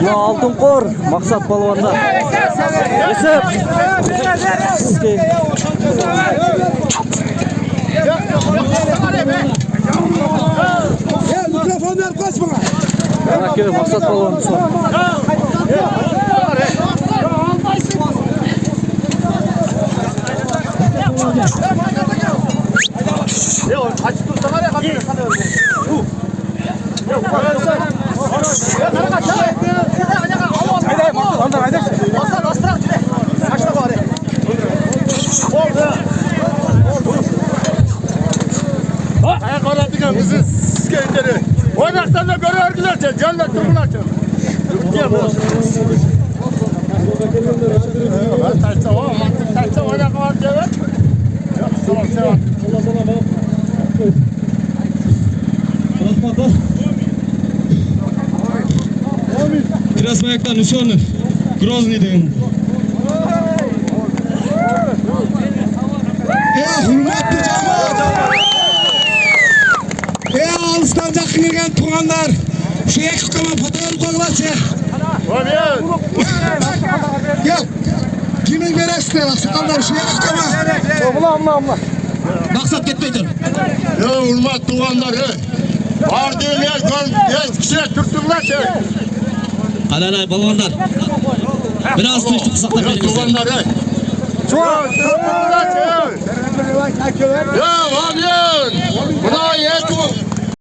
Mına altın kor, maksat balvanda. Esep. Mikrofonlar kaç bana. Bana kere maksat balvanda sor. Açık dursa var ya kapıyı sana öyle. Ayak oynattık bizi skeytleri. Oynaktan da göre örgüler çek. Canlar turbular çek. Gel bu. Ben taşta var. Mantık taşta oynak var diye. Yok tamam selam. Krasnoyar'dan Usonov, Grozny'den. Hürmetli cemaat. Alıstan жақын келген туғандар. Şu екі қама фотоғын қойыласы. Gel. Kimin veresizler ақсақалдар şu екі қама. Maqsat ketmeydir. Hürmet tuğanları. Var değil ya. Gel kişiler Türktürler çek. Alalay balvanlar. Biraz tuştuk sakla verin. Tuğanları. Türktürler çek. Ya var ya. Buna yedim.